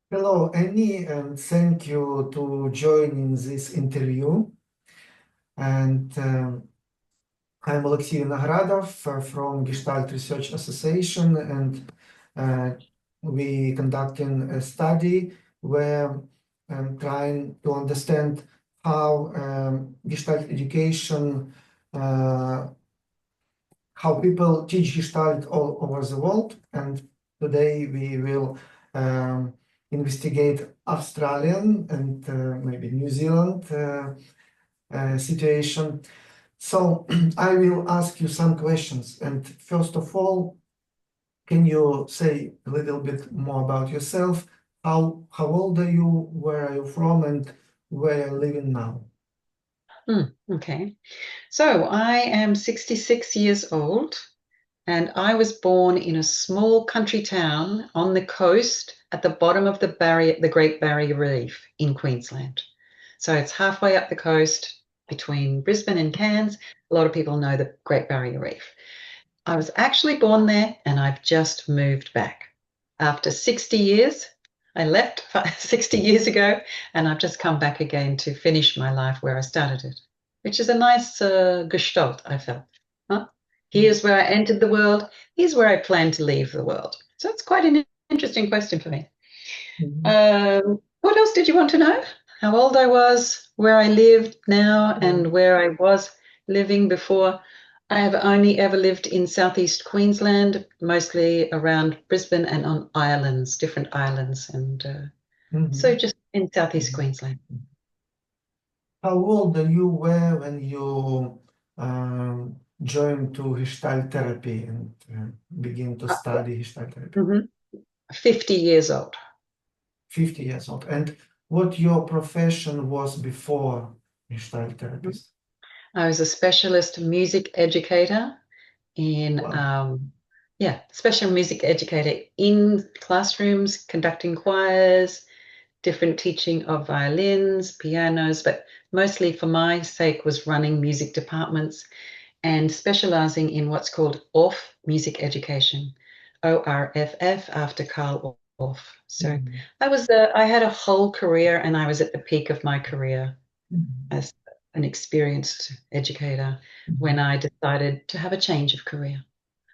Hello, Annie, and thank you to join in this interview. And I'm Alexey Vinogradov from Gestalt Research Association, and uh, we conducting a study where I'm trying to understand how Gestalt education, uh, how people teach Gestalt all over the world. And today we will investigate Australian and maybe New Zealand situation. So I will ask you some questions. And first of all, can you say a little bit more about yourself? How old are you? Where are you from? And where are you living now? Okay. So I am 66 years old and I was born in a small country town on the coast at the bottom of the Great Barrier Reef in Queensland. So it's halfway up the coast between Brisbane and Cairns. A lot of people know the Great Barrier Reef. I was actually born there and I've just moved back. After 60 years, I left 60 years ago and I've just come back again to finish my life where I started it, which is a nice gestalt, I felt. Huh? Here's where I entered the world. Here's where I plan to leave the world. So it's quite an interesting question for me. Mhm. What else did you want to know? How old I was, where I lived now, and where I was living before. I have only ever lived in southeast Queensland, mostly around Brisbane and on islands, different islands, and so Mhm. just in southeast Mhm. Queensland. How old are you were when you joined to Gestalt therapy and begin to Uh, study Gestalt therapy? mhm. 50 years old. 50 years old. And what your profession was before Gestalt Mhm. therapist? I was a specialist music educator in Wow. yeah, special music educator in classrooms, conducting choirs, different teaching of violins, pianos, but mostly for my sake was running music departments and specializing in what's called ORF music education, ORFF after Carl Orff. So Mhm. I had a whole career and I was at the peak of my career Mhm. as an experienced educator when Mhm. I decided to have a change of career.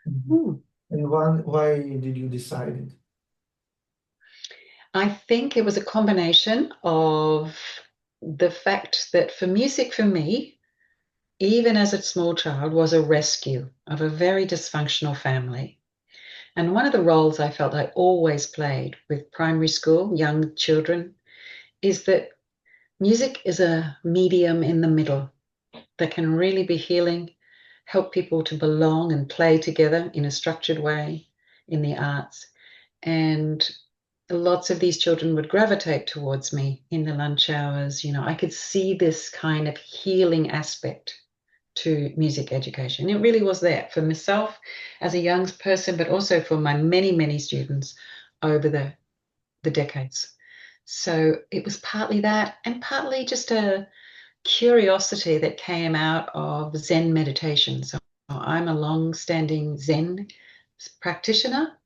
Mhm. Hmm. And why did you decide it? I think it was a combination of the fact that for music, for me, even as a small child, was a rescue of a very dysfunctional family. And one of the roles I felt I always played with primary school, young children, is that music is a medium in the middle that can really be healing, help people to belong and play together in a structured way in the arts. And lots of these children would gravitate towards me in the lunch hours. You know, I could see this kind of healing aspect to music education. It really was there for myself as a young person, but also for my many, many students over the decades. So it was partly that and partly just a curiosity that came out of Zen meditation. So I'm a long-standing Zen practitioner,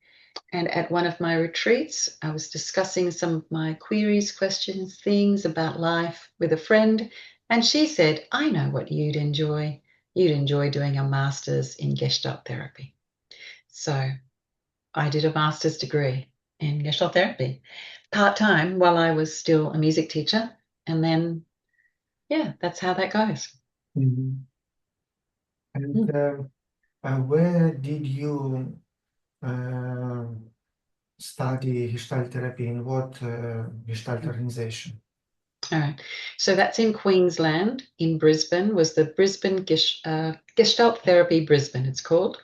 and at one of my retreats, I was discussing some of my queries, questions, things about life with a friend, and she said, I know what you'd enjoy. You'd enjoy doing a master's in Gestalt therapy. So I did a master's degree in Gestalt therapy part time while I was still a music teacher. And then, yeah, that's how that goes. Mhm. And Mm. where did you uh, study Gestalt therapy? In what Gestalt organization? All right. So that's in Queensland. In Brisbane was the Gestalt Therapy Brisbane, it's called.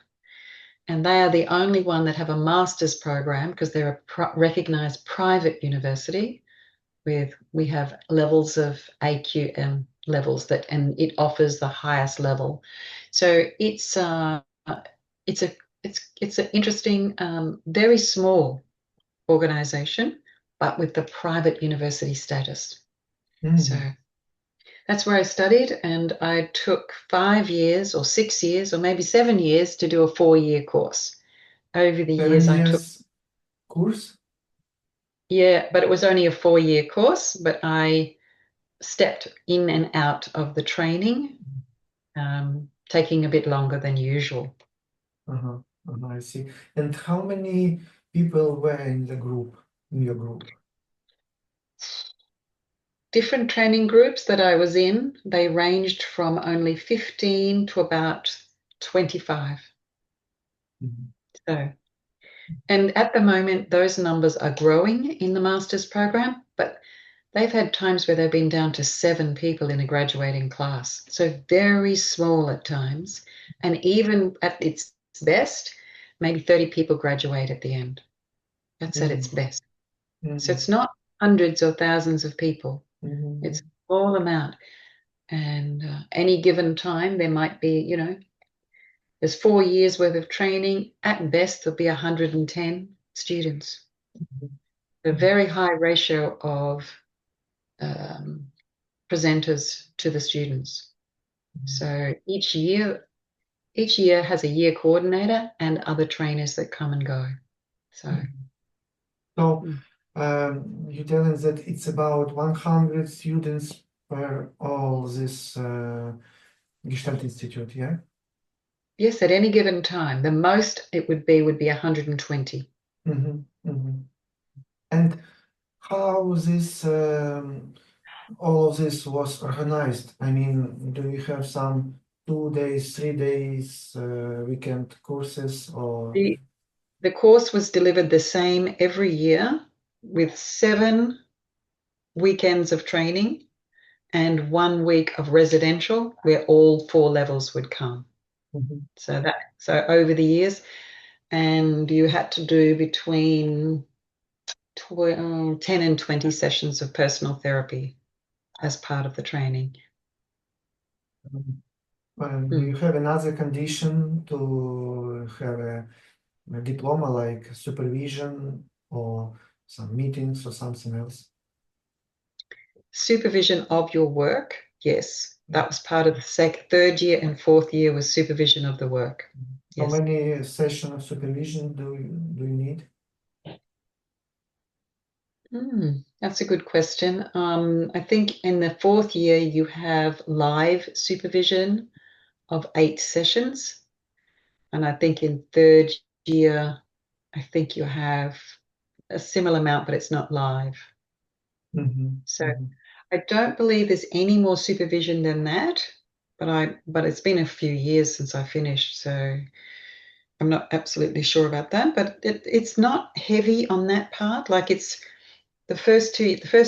And they are the only one that have a master's program because they're a recognized private university with we have levels of AQM levels that and it offers the highest level. So it's a it's an interesting, very small organization, but with the private university status. So Mhm. that's where I studied, and I took 5 years or 6 years or maybe 7 years to do a 4-year course. Over the Seven years, I took years course? Yeah, but it was only a 4-year course, but I stepped in and out of the training, taking a bit longer than usual. Uh-huh. Uh-huh, I see. And how many people were in the group, in your group? Different training groups that I was in, they ranged from only 15 to about 25. Mhm. So, and at the moment, those numbers are growing in the master's program, but they've had times where they've been down to 7 people in a graduating class. So very small at times. And even at its best, maybe 30 people graduate at the end. That's at its Mhm. best. So Mhm. it's not hundreds or thousands of people. It's Mhm. a small amount. And any given time, there might be, there's 4 years worth of training. At best, there'll be 110 students. A very high ratio of um, presenters to the students. So each year has a year coordinator and other trainers that come and go. So Mhm. So mm. you tell us that it's about 100 students per all this Gestalt Institute, yeah? Yes, at any given time, the most it would be 120. Mhm. Mhm. And how this all of this was organized? I mean, do you have some 2 days, 3 days, weekend courses, or? The course was delivered the same every year with 7 weekends of training and 1 week of residential where all 4 levels would come. Mhm. So over the years, and you had to do between 10 and 20 sessions of personal therapy as part of the training. Do Mm. you have another condition to have a diploma like supervision or some meetings or something else? Supervision of your work, yes, that was part of the third year and fourth year was supervision of the work. How Yes. many sessions of supervision do you need? That's a good question. I think in the fourth year you have live supervision of 8 sessions, and I think in third year, I think you have a similar amount, but it's not live. Mhm. So Mhm. I don't believe there's any more supervision than that, but it's been a few years since I finished, so I'm not absolutely sure about that. But it's not heavy on that part. Like it's the first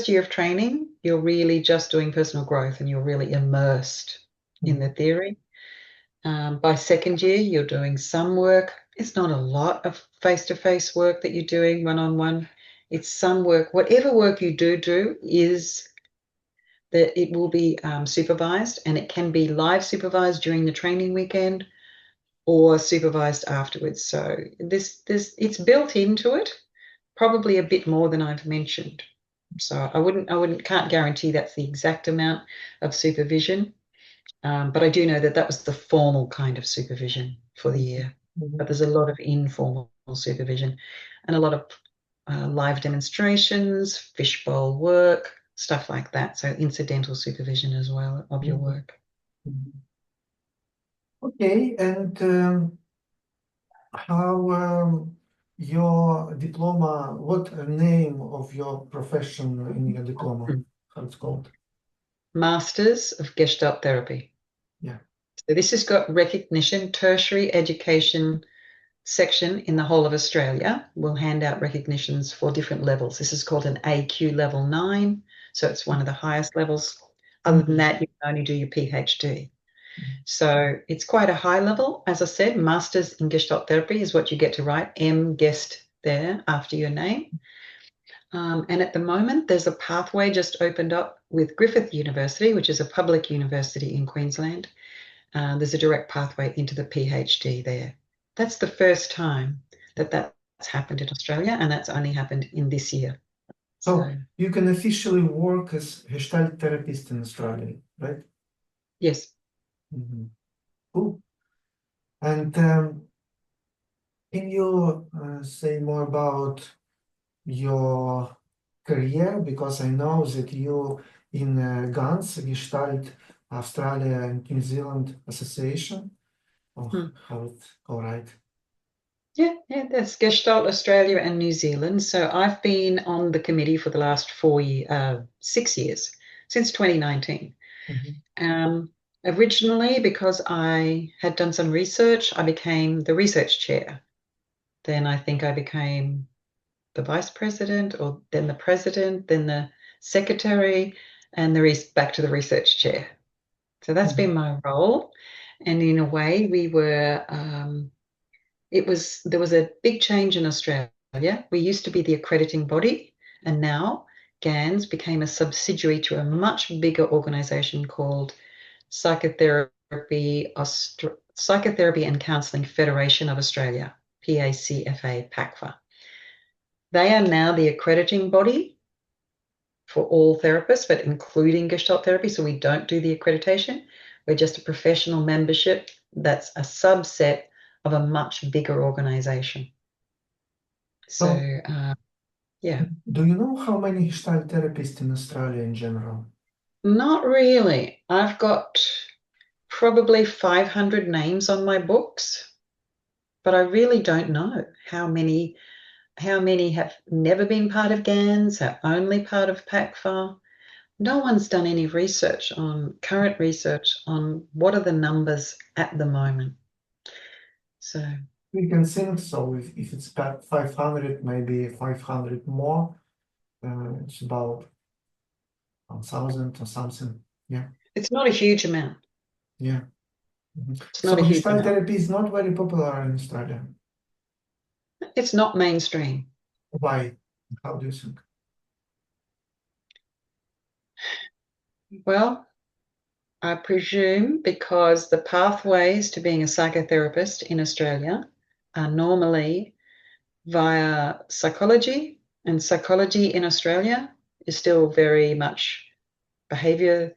year of training, you're really just doing personal growth and you're really immersed in the Mhm. theory. By second year, you're doing some work. It's not a lot of face-to-face work that you're doing one-on-one. It's some work. Whatever work you do is that it will be supervised, and it can be live supervised during the training weekend or supervised afterwards. So this it's built into it, probably a bit more than I've mentioned. So can't guarantee that's the exact amount of supervision, but I do know that that was the formal kind of supervision for the year. But Mhm. there's a lot of informal supervision and a lot of live demonstrations, fishbowl work, stuff like that. So incidental supervision as well of your Mhm. work. Mhm. Okay, and how your diploma, what name of your profession in your diploma? Mm. How it's called? Masters of Gestalt Therapy. Yeah. So this has got recognition, tertiary education section in the whole of Australia will hand out recognitions for different levels. This is called an AQ level 9, so it's one of the highest levels. Other than Mhm. that, you can only do your PhD. So it's quite a high level. As I said, Masters in Gestalt Therapy is what you get to write, M Gest there after your name. And at the moment, there's a pathway just opened up with Griffith University, which is a public university in Queensland. There's a direct pathway into the PhD there. That's the first time that that's happened in Australia, and that's only happened in this year. So So, you can officially work as Gestalt therapist in Australia, right? yes. Mhm. Cool. And can you say more about your career? Because I know that you in GANS, Gestalt, Australia and New Zealand Association. Oh, Hmm. how it, all right. Yeah, that's Gestalt Australia and New Zealand. So I've been on the committee for the last 6 years, since 2019. Mhm. Um, Originally, because I had done some research, I became the research chair. Then I think I became the vice president, or then the president, then the secretary, and back to the research chair. So that's Mhm. been my role. And in a way, there was a big change in Australia. We used to be the accrediting body, and now GANS became a subsidiary to a much bigger organization called Psychotherapy and Counselling Federation of Australia, PACFA. They are now the accrediting body for all therapists, but including Gestalt therapy. So we don't do the accreditation. We're just a professional membership that's a subset of a much bigger organization. So, So, yeah, do you know how many Gestalt therapists in Australia in general? not really. I've got probably 500 names on my books, but I really don't know how many have never been part of GANS, are only part of PACFA. No one's done any current research on what are the numbers at the moment. So We can think so. If it's 500, maybe 500 more. It's about 1,000 or something. Yeah, it's not a huge amount. yeah. Mhm. It's not So a huge Gestalt amount. therapy is not very popular in Australia. It's not mainstream. Why? How do you think? Well, I presume because the pathways to being a psychotherapist in Australia are normally via psychology, and psychology in Australia is still very much behaviorism.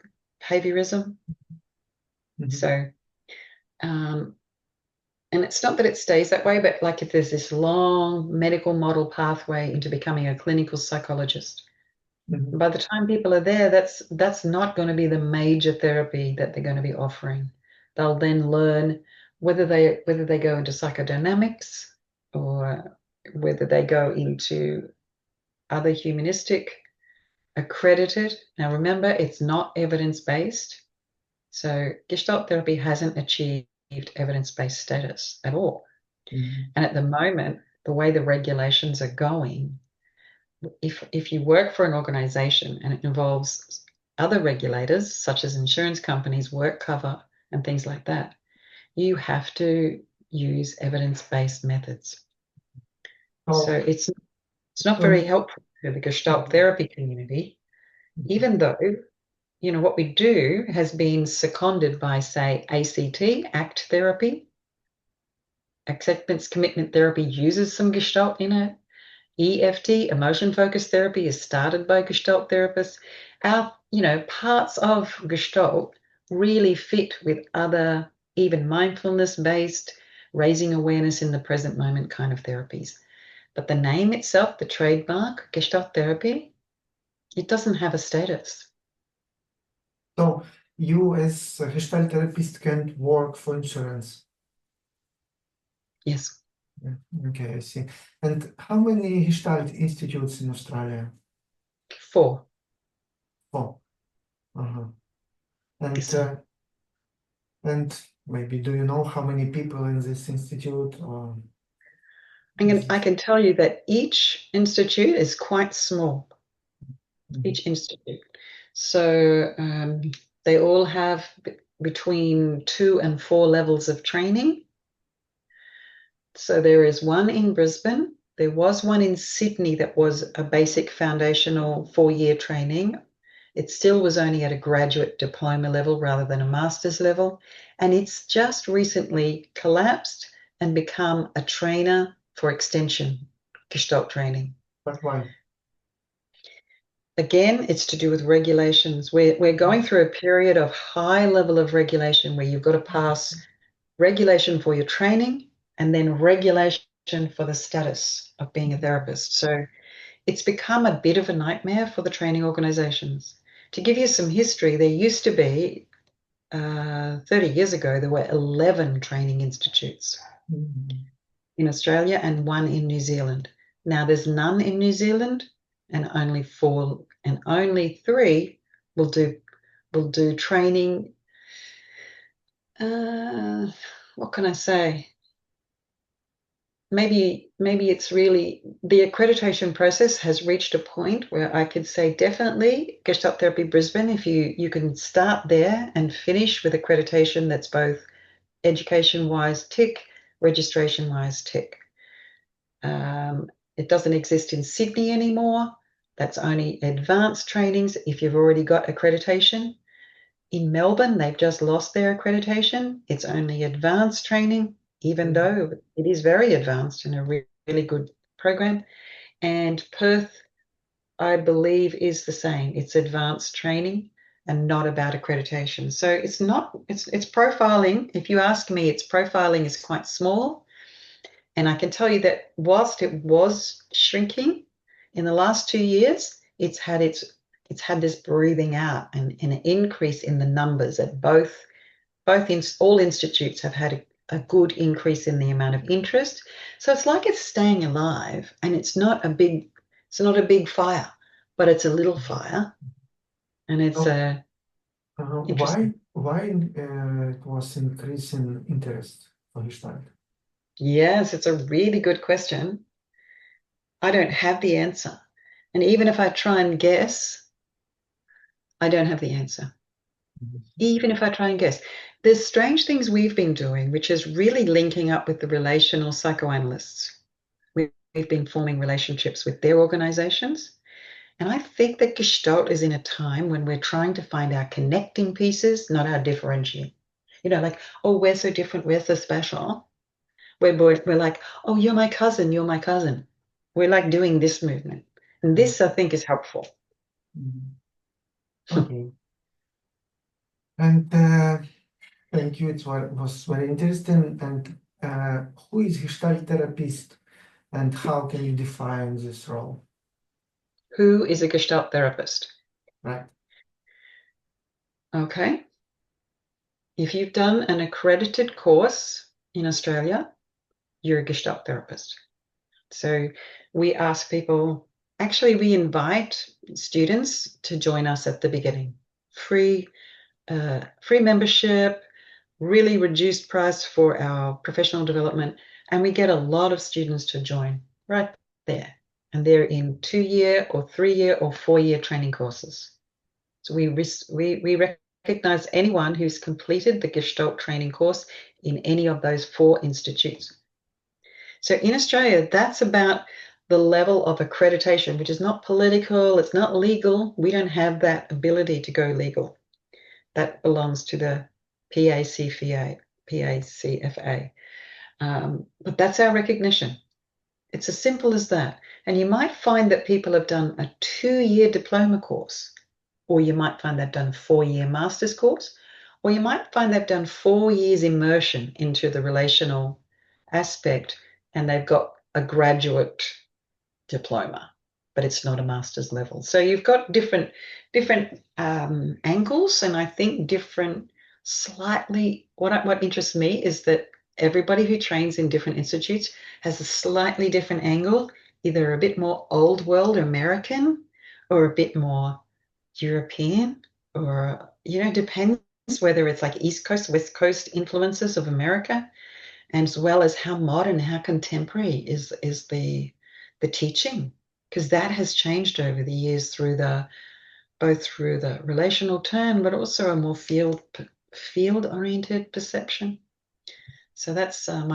Mhm. So, um, and it's not that it stays that way, but like if there's this long medical model pathway into becoming a clinical psychologist, Mhm. by the time people are there, that's not going to be the major therapy that they're going to be offering. They'll then learn whether they go into psychodynamics or whether they go into other humanistic accredited. Now remember, it's not evidence-based. So Gestalt therapy hasn't achieved evidence-based status at all. Mhm. And at the moment, the way the regulations are going, if you work for an organization and it involves other regulators, such as insurance companies, work cover, and things like that, you have to use evidence-based methods. So So, it's not so very you, helpful to the Gestalt Mhm. therapy community, Mhm. even though what we do has been seconded by, say, ACT therapy. Acceptance commitment therapy uses some Gestalt in it. EFT, emotion focused therapy, is started by Gestalt therapists. Parts of Gestalt really fit with other, even mindfulness based, raising awareness in the present moment kind of therapies. But the name itself, the trademark, Gestalt therapy, it doesn't have a status. so you as a Gestalt therapist can't work for insurance. Yes, Yeah. Okay, I see. And how many Gestalt institutes in Australia? 4. Oh, uh-huh. And Yes, sir. and maybe do you know how many people in this institute or I is can, I it? can tell you that each institute is quite small, Mhm. each institute. So they all have between 2 and 4 levels of training. So there is one in Brisbane. There was one in Sydney that was a basic foundational 4-year training. It still was only at a graduate diploma level rather than a master's level. And it's just recently collapsed and become a trainer for extension, Gestalt training. But why? Again, it's to do with regulations. We're going through a period of high level of regulation where you've got to pass regulation for your training and then regulation for the status of being a therapist. So it's become a bit of a nightmare for the training organizations. To give you some history, there used to be 30 years ago, there were 11 training institutes in Australia and one in New Zealand. Now there's none in New Zealand and only 4 and only 3 will do training. What can I say? Maybe it's really the accreditation process has reached a point where I could say definitely Gestalt Therapy Brisbane, if you can start there and finish with accreditation that's both education-wise tick, registration-wise tick. It doesn't exist in Sydney anymore. That's only advanced trainings if you've already got accreditation. In Melbourne, they've just lost their accreditation. It's only advanced training, even though it is very advanced and a really good program. And Perth, I believe, is the same. It's advanced training and not about accreditation. So it's profiling. If you ask me, its profiling is quite small. And I can tell you that whilst it was shrinking in the last 2 years, it's had this breathing out and an increase in the numbers at all institutes have had a good increase in the amount of interest. So it's like it's staying alive, and it's not a big fire, but it's a little fire, and it's interesting. Why it was increasing interest for Gestalt? Yes, it's a really good question. I don't have the answer. And even if I try and guess, I don't have the answer. Even if I try and guess. There's strange things we've been doing, which is really linking up with the relational psychoanalysts. We've been forming relationships with their organizations. And I think that Gestalt is in a time when we're trying to find our connecting pieces, not our differentiating. Like, oh, we're so different, we're so special. We're like, oh, you're my cousin, you're my cousin. We're like doing this movement. And this, I think, is helpful. Okay. And thank you. It was very interesting. And who is Gestalt therapist, and how can you define this role? Who is a Gestalt therapist? Right. Okay. If you've done an accredited course in Australia, you're a Gestalt therapist. So we ask people, actually, we invite students to join us at the beginning. Free membership, really reduced price for our professional development, and we get a lot of students to join right there. And they're in 2-year or 3-year or 4-year training courses. So we recognize anyone who's completed the Gestalt training course in any of those 4 institutes. So in Australia, that's about the level of accreditation, which is not political, it's not legal. We don't have that ability to go legal. That belongs to the PACFA. But that's our recognition. It's as simple as that. And you might find that people have done a 2-year diploma course, or you might find they've done a 4-year master's course, or you might find they've done 4 years immersion into the relational aspect, and they've got a graduate diploma, but it's not a master's level. So you've got different angles, and I think different slightly. What interests me is that everybody who trains in different institutes has a slightly different angle, either a bit more old world American or a bit more European, or depends whether it's like East Coast, West Coast influences of America, and as well as how modern, how contemporary is the teaching, because that has changed over the years both through the relational turn, but also a more field-oriented perception. So that's very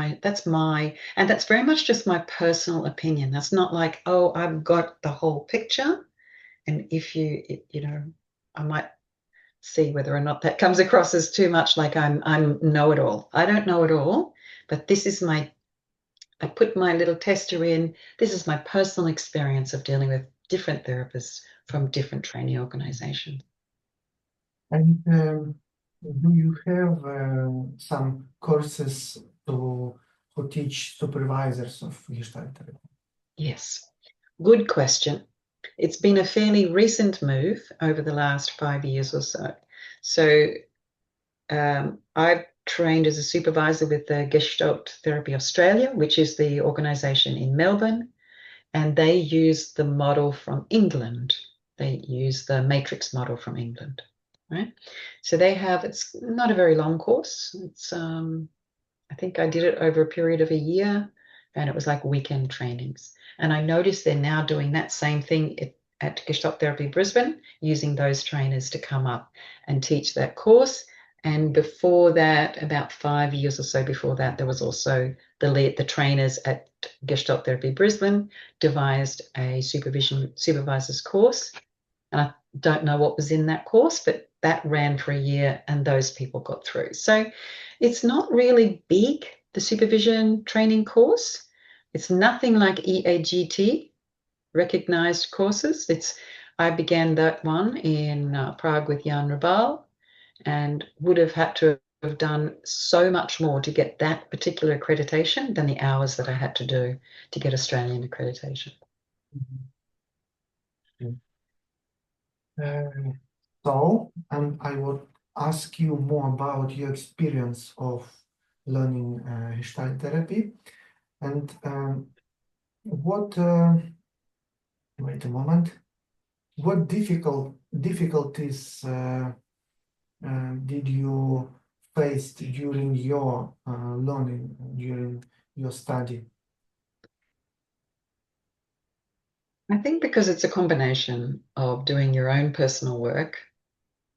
much just my personal opinion. That's not like, oh, I've got the whole picture, and if I might see whether or not that comes across as too much like I'm know-it-all. I don't know it all, but this is I put my little tester in. This is my personal experience of dealing with different therapists from different training organizations. And do you have some courses to who teach supervisors of Gestalt therapy? Yes, good question. It's been a fairly recent move over the last 5 years or so. So I've trained as a supervisor with the Gestalt Therapy Australia, which is the organisation in Melbourne, and they use the model from England. They use the matrix model from England, right? So they have, it's not a very long course. It's I think I did it over a period of a year, and it was like weekend trainings. And I noticed they're now doing that same thing at Gestalt Therapy Brisbane, using those trainers to come up and teach that course. And before that, about 5 years or so before that, there was also the trainers at Gestalt Therapy Brisbane devised a supervisor's course. And I don't know what was in that course, but that ran for a year and those people got through. So it's not really big, the supervision training course. It's nothing like EAGT, recognized courses. I began that one in Prague with Jan Rabal and would have had to have done so much more to get that particular accreditation than the hours that I had to do to get Australian accreditation. And I would ask you more about your experience of learning Gestalt therapy and what, wait a moment, what difficulties did you face during your learning, during your study? I think because it's a combination of doing your own personal work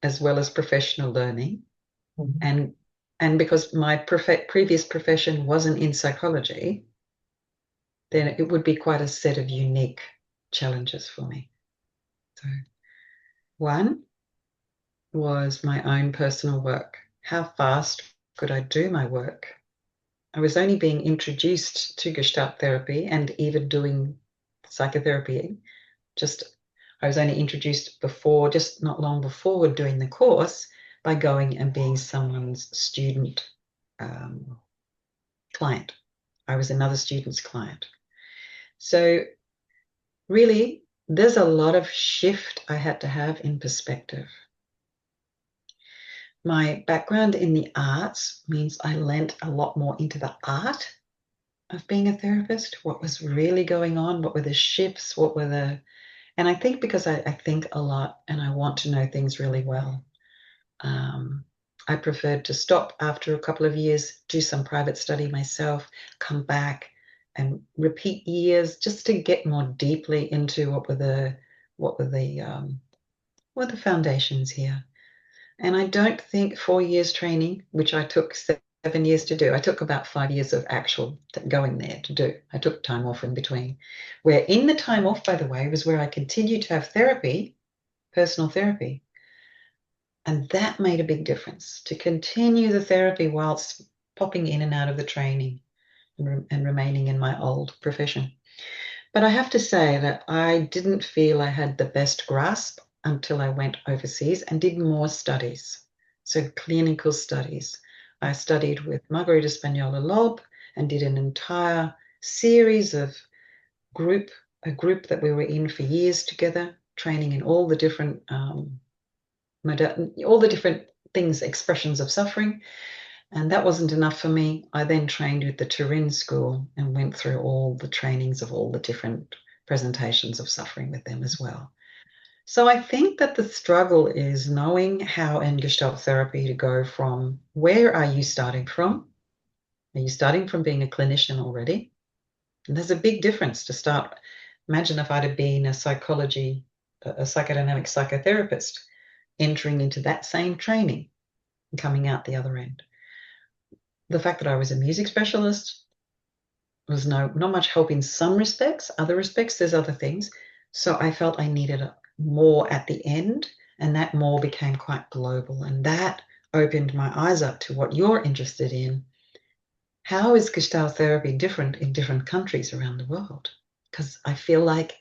as well as professional learning, Mhm. and because my previous profession wasn't in psychology, then it would be quite a set of unique challenges for me. So one was my own personal work. How fast could I do my work? I was only being introduced to Gestalt therapy and even doing psychotherapy. I was only introduced before, just not long before doing the course, by going and being someone's student client. I was another student's client. So really, there's a lot of shift I had to have in perspective. My background in the arts means I lent a lot more into the art of being a therapist, what was really going on, what were the shifts, and I think because I think a lot and I want to know things really well, I preferred to stop after a couple of years, do some private study myself, come back and repeat years just to get more deeply into what were the foundations here. And I don't think 4 years training, which I took 7 years to do, I took about 5 years of actual going there to do. I took time off in between. Where in the time off, by the way, was where I continued to have therapy, personal therapy. And that made a big difference to continue the therapy whilst popping in and out of the training and remaining in my old profession. But I have to say that I didn't feel I had the best grasp until I went overseas and did more studies. So clinical studies. I studied with Margarita Spagnola Lob and did an entire series of a group that we were in for years together, training in all the different things, expressions of suffering. And that wasn't enough for me. I then trained with the Turin School and went through all the trainings of all the different presentations of suffering with them as well. So I think that the struggle is knowing how in Gestalt therapy to go from where are you starting from? Are you starting from being a clinician already? And there's a big difference to start. Imagine if I'd have been a psychodynamic psychotherapist entering into that same training and coming out the other end. The fact that I was a music specialist was not much help in some respects. Other respects, there's other things. So I felt I needed more at the end, and that more became quite global. And that opened my eyes up to what you're interested in. How is Gestalt therapy different in different countries around the world? Because I feel like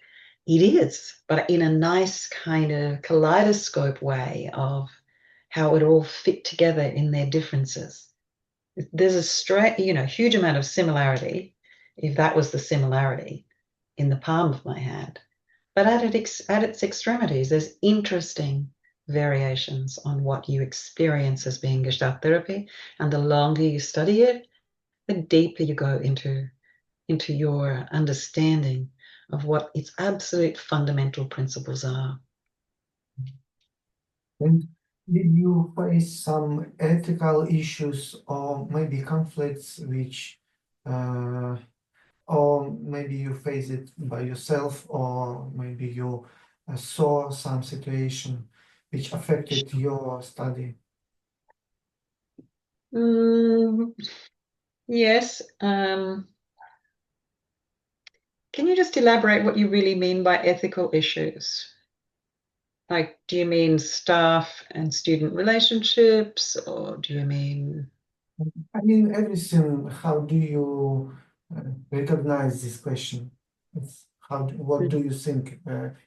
it is, but in a nice kind of kaleidoscope way of how it all fit together in their differences. There's a huge amount of similarity, if that was the similarity, in the palm of my hand. But at its extremities, there's interesting variations on what you experience as being Gestalt therapy. And the longer you study it, the deeper you go into your understanding of what its absolute fundamental principles are. And did you face some ethical issues or maybe conflicts which, or maybe you face it by yourself, or maybe you saw some situation which affected your study? Mm, yes. Can you just elaborate what you really mean by ethical issues? Like, do you mean staff and student relationships, or do you mean? I mean, everything, how do you recognize this question? What do you think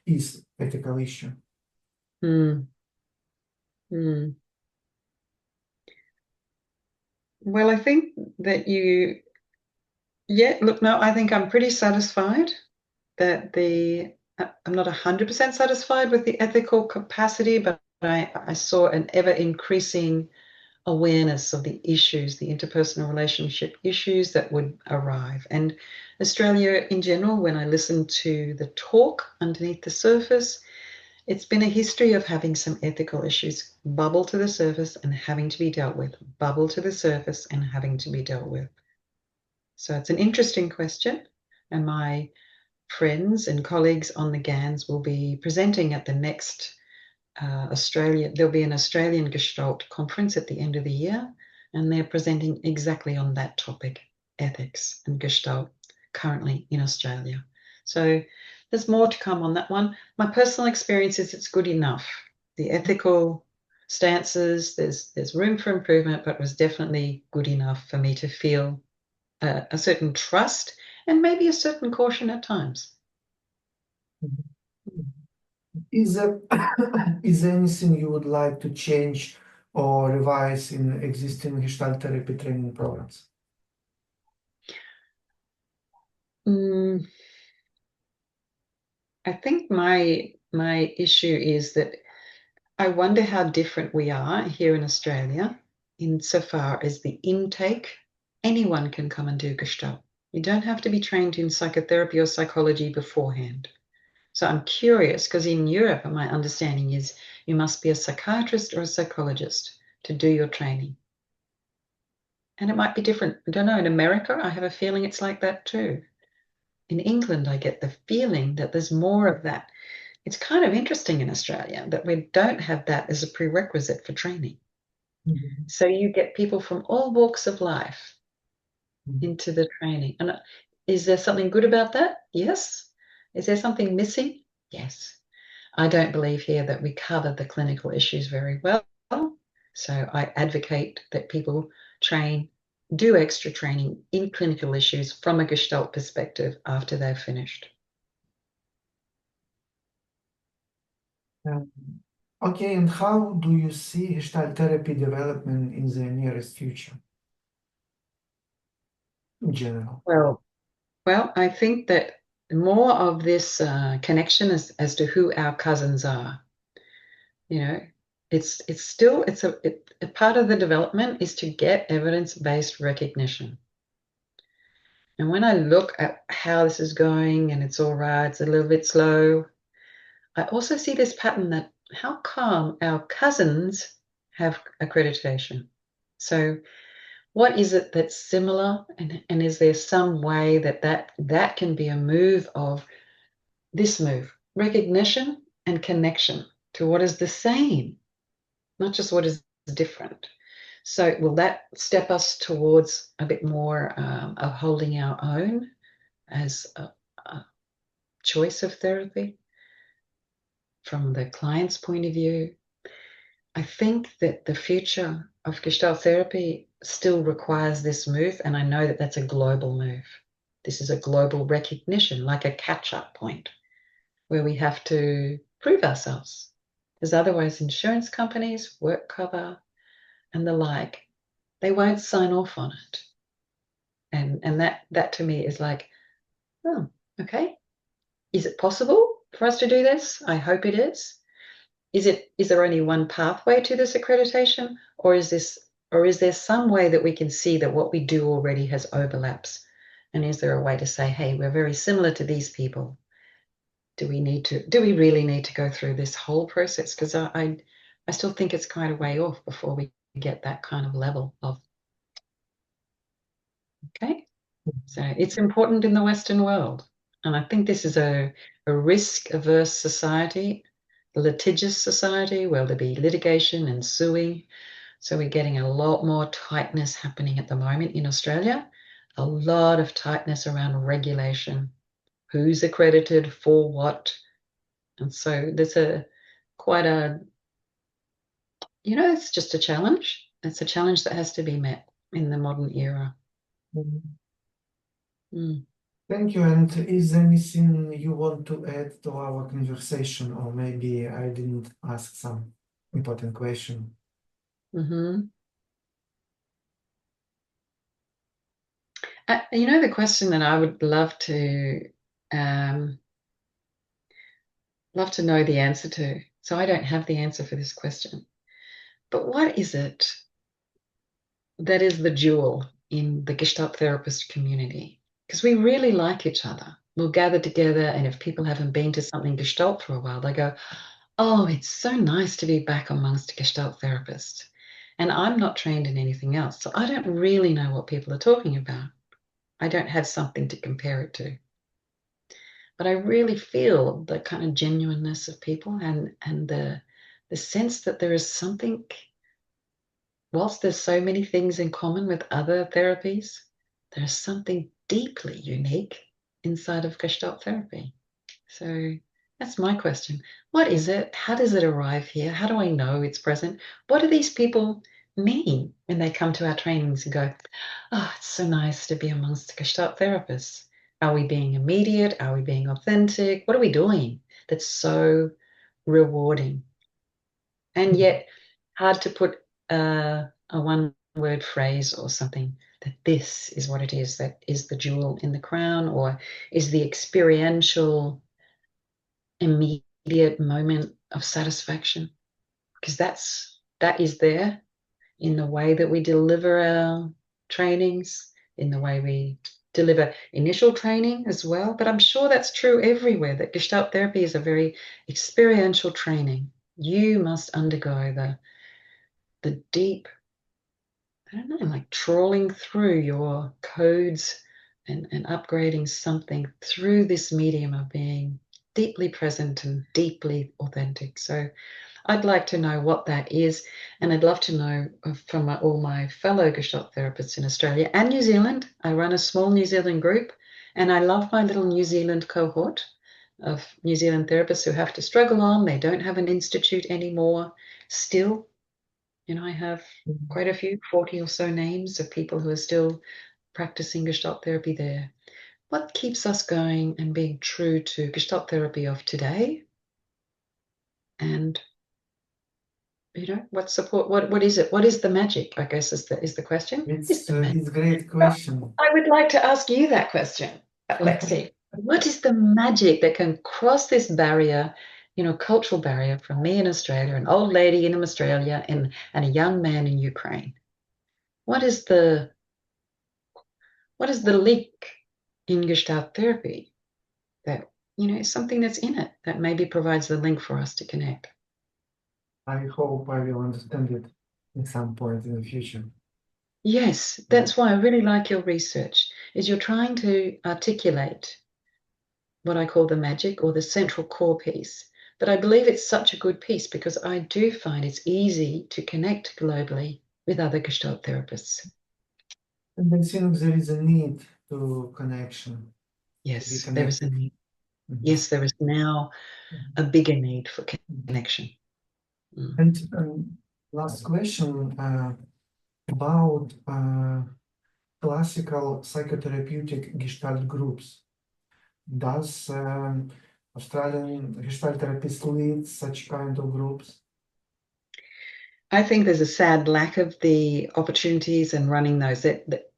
is ethical issue? Hmm. Hmm. Well, I think that look, no, I think I'm pretty satisfied that I'm not 100% satisfied with the ethical capacity, but I saw an ever increasing awareness of the issues, the interpersonal relationship issues that would arrive. And Australia in general, when I listen to the talk underneath the surface, it's been a history of having some ethical issues bubble to the surface and having to be dealt with, bubble to the surface and having to be dealt with. So it's an interesting question. And my friends and colleagues on the GANs will be presenting at the next there'll be an Australian Gestalt conference at the end of the year, and they're presenting exactly on that topic, ethics and Gestalt, currently in Australia. So there's more to come on that one. My personal experience is it's good enough. The ethical stances, there's room for improvement, but it was definitely good enough for me to feel a certain trust and maybe a certain caution at times. Is there, is there anything you would like to change or revise in existing Gestalt therapy training programs? Mm, I think my issue is that I wonder how different we are here in Australia insofar as the intake. Anyone can come and do Gestalt. You don't have to be trained in psychotherapy or psychology beforehand. So I'm curious because in Europe, my understanding is you must be a psychiatrist or a psychologist to do your training. And it might be different. I don't know. In America, I have a feeling it's like that too. In England, I get the feeling that there's more of that. It's kind of interesting in Australia that we don't have that as a prerequisite for training. Mhm. So you get people from all walks of life Mhm. into the training. And is there something good about that? Yes. Is there something missing? Yes. I don't believe here that we cover the clinical issues very well. So I advocate that people do extra training in clinical issues from a Gestalt perspective after they've finished. Um, Okay, and how do you see Gestalt therapy development in the nearest future in general? Well, I think that more of this connection as to who our cousins are, you know, it's still a part of the development is to get evidence-based recognition. And when I look at how this is going and it's all right, it's a little bit slow, I also see this pattern that how come our cousins have accreditation? So what is it that's similar, and is there some way that can be a move of this move, recognition and connection to what is the same, not just what is different. So, will that step us towards a bit more of holding our own as a choice of therapy from the client's point of view? I think that the future of Gestalt therapy still requires this move, and I know that that's a global move. This is a global recognition, like a catch up point, where we have to prove ourselves. Because otherwise, insurance companies, work cover, and the like They won't sign off on it. And that to me is like, oh, okay. Is it possible for us to do this? I hope it is. Is there only one pathway to this accreditation, or is there some way that we can see that what we do already has overlaps? And is there a way to say, hey, we're very similar to these people? Do we really need to go through this whole process? Because I still think it's quite a way off before we get that kind of level of, okay. So it's important in the Western world. And I think this is a risk-averse society, a litigious society where there'll be litigation and suing. So we're getting a lot more tightness happening at the moment in Australia, a lot of tightness around regulation, who's accredited for what. And so there's it's just a challenge. It's a challenge that has to be met in the modern era. Mhm. Mm. Thank you. And is there anything you want to add to our conversation, or maybe I didn't ask some important question? Mm-hmm. The question that I would love to know the answer to. So I don't have the answer for this question. But what is it that is the jewel in the Gestalt therapist community? Because we really like each other. We'll gather together, and if people haven't been to something Gestalt for a while, they go, oh, it's so nice to be back amongst Gestalt therapists. And I'm not trained in anything else, so I don't really know what people are talking about. I don't have something to compare it to. But I really feel the kind of genuineness of people and the sense that there is something, whilst there's so many things in common with other therapies, there's something deeply unique inside of Gestalt therapy. So that's my question. What is it? How does it arrive here? How do I know it's present? What do these people mean when they come to our trainings and go, oh, it's so nice to be amongst Gestalt therapists? Are we being immediate? Are we being authentic? What are we doing that's so rewarding? And yet hard to put a one-word phrase or something that this is what it is, that is the jewel in the crown, or is the experiential immediate moment of satisfaction, because that is there in the way that we deliver our trainings, in the way we deliver initial training as well. But I'm sure that's true everywhere, that Gestalt therapy is a very experiential training. You must undergo the deep, I don't know, like trawling through your codes and upgrading something through this medium of being deeply present and deeply authentic. So I'd like to know what that is, and I'd love to know from all my fellow Gestalt therapists in Australia and New Zealand. I run a small New Zealand group, and I love my little New Zealand cohort of New Zealand therapists who have to struggle on. They don't have an institute anymore. Still, I have quite a few, 40 or so names of people who are still practicing Gestalt therapy there. What keeps us going and being true to Gestalt therapy of today? And what is it? What is the magic? I guess is the question. Is the magic? It's a great question. I would like to ask you that question, Lexi. What is the magic that can cross this barrier, cultural barrier from me in Australia, an old lady in Australia, and a young man in Ukraine? What is the link in Gestalt therapy that, is something that's in it that maybe provides the link for us to connect? I hope I will understand it at some point in the future. Yes, that's why I really like your research, is you're trying to articulate what I call the magic or the central core piece. But I believe it's such a good piece because I do find it's easy to connect globally with other Gestalt therapists. And I think there is a need to connection, to be Yes, there is a connected. need. Mhm. Yes, there is now a bigger need for Mhm. connection. Mm. And last question about classical psychotherapeutic Gestalt groups. Does Australian Gestalt therapists lead such kind of groups? I think there's a sad lack of the opportunities and running those that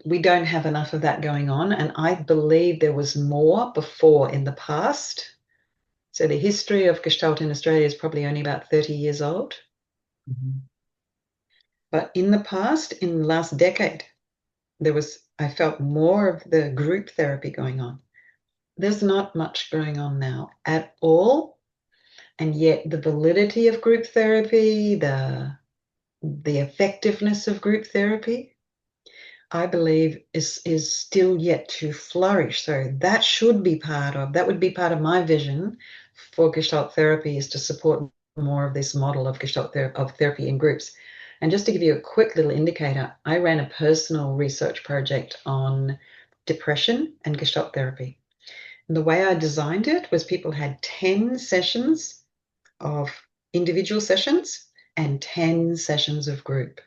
we don't have enough of that going on. And I believe there was more before in the past. So the history of Gestalt in Australia is probably only about 30 years old. Mhm. But in the past, in the last decade, I felt more of the group therapy going on. There's not much going on now at all. And yet the validity of group therapy, the effectiveness of group therapy, I believe is still yet to flourish. So that would be part of my vision for Gestalt therapy, is to support more of this model of of therapy in groups. And just to give you a quick little indicator, I ran a personal research project on depression and Gestalt therapy. And the way I designed it was people had 10 sessions of individual sessions and 10 sessions of group.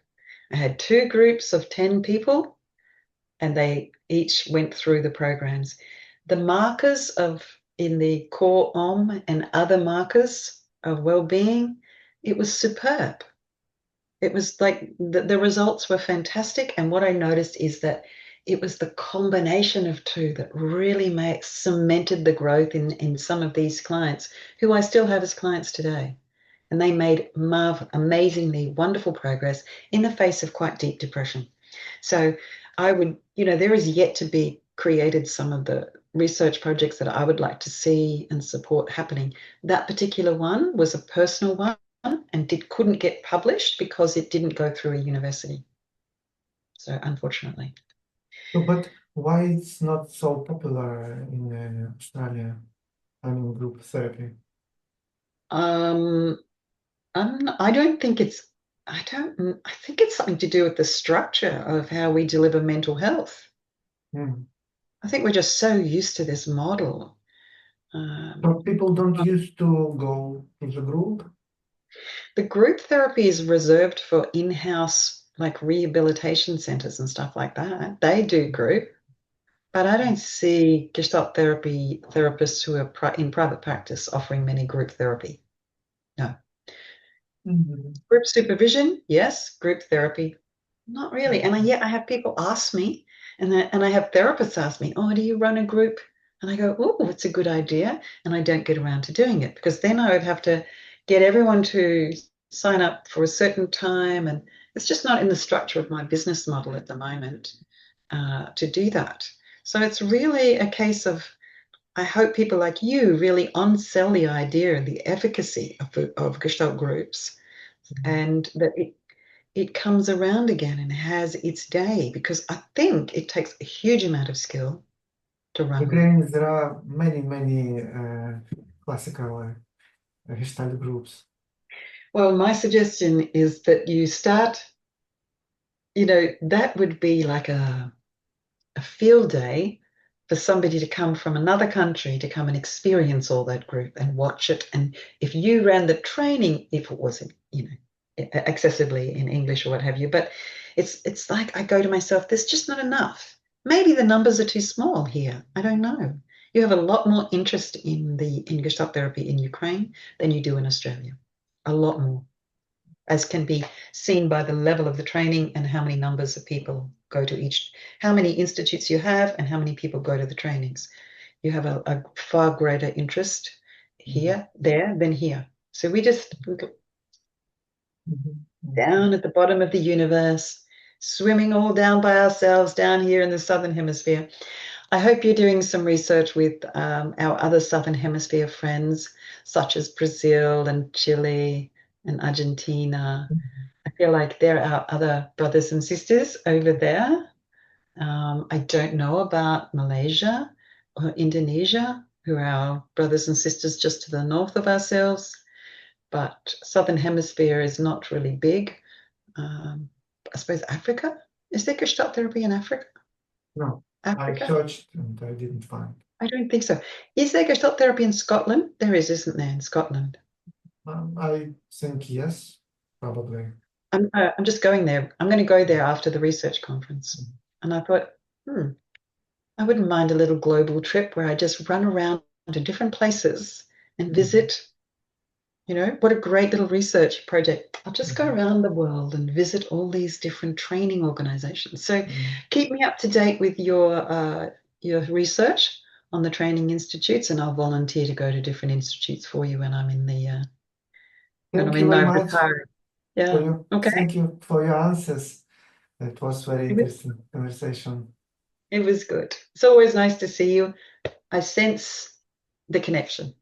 I had two groups of 10 people, and they each went through the programs. The markers of in the core OM and other markers of well-being, it was superb. It was like the results were fantastic. And what I noticed is that it was the combination of two that really cemented the growth in some of these clients who I still have as clients today. And they made amazingly wonderful progress in the face of quite deep depression. So I would, there is yet to be created some of the research projects that I would like to see and support happening. That particular one was a personal one and couldn't get published because it didn't go through a university. So unfortunately. So, but why it's not so popular in Australia? I mean, group therapy. Um, I don't think it's, I think it's something to do with the structure of how we deliver mental health. Mm. I think we're just so used to this model. So people don't used to go to the group. The group therapy is reserved for in-house like rehabilitation centers and stuff like that. They do group, but I don't see Gestalt therapy therapists who are in private practice offering many group therapy. No. Mhm. Group supervision, yes. Group therapy, not really. And yet I have people ask me, and I have therapists ask me, "Oh, do you run a group?" And I go, "Oh, it's a good idea." And I don't get around to doing it because then I would have to get everyone to sign up for a certain time, and it's just not in the structure of my business model at the moment to do that. So it's really a case of I hope people like you really on-sell the idea and the efficacy of Gestalt groups, and that it comes around again and has its day, because I think it takes a huge amount of skill to run one. Again, there are many classical Gestalt groups. Well, my suggestion is that you start, that would be like a field day for somebody to come from another country to come and experience all that group and watch it. And if you ran the training, if it wasn't, accessibly in English or what have you, but it's like I go to myself, there's just not enough. Maybe the numbers are too small here. I don't know. You have a lot more interest in Gestalt therapy in Ukraine than you do in Australia. A lot more, as can be seen by the level of the training and how many numbers of people go to how many institutes you have and how many people go to the trainings. You have a far greater interest Mhm. there than here. So we go Mhm. down at the bottom of the universe, swimming all down by ourselves down here in the Southern Hemisphere. I hope you're doing some research with our other Southern Hemisphere friends, such as Brazil and Chile and Argentina. Mhm. I feel like they're our other brothers and sisters over there. I don't know about Malaysia or Indonesia, who are our brothers and sisters just to the north of ourselves, but Southern Hemisphere is not really big. Um, I suppose Africa. Is there Gestalt therapy in Africa? No, I Africa? searched and I didn't find. I don't think so. Is there Gestalt therapy in Scotland? There is, isn't there, in Scotland? I think yes, probably. I'm just going there. I'm going to go there after the research conference. And I thought, I wouldn't mind a little global trip where I just run around to different places and Mhm. visit You know, what a great little research project. I'll just go Mhm. around the world and visit all these different training organizations. So Mm. keep me up to date with your research on the training institutes, and I'll volunteer to go to different institutes for you when I'm in the when Thank I'm you in very much Novatara. for Yeah. you. Okay. Thank you for your answers. It was very It was, interesting conversation. it was good. It's always nice to see you. I sense the connection.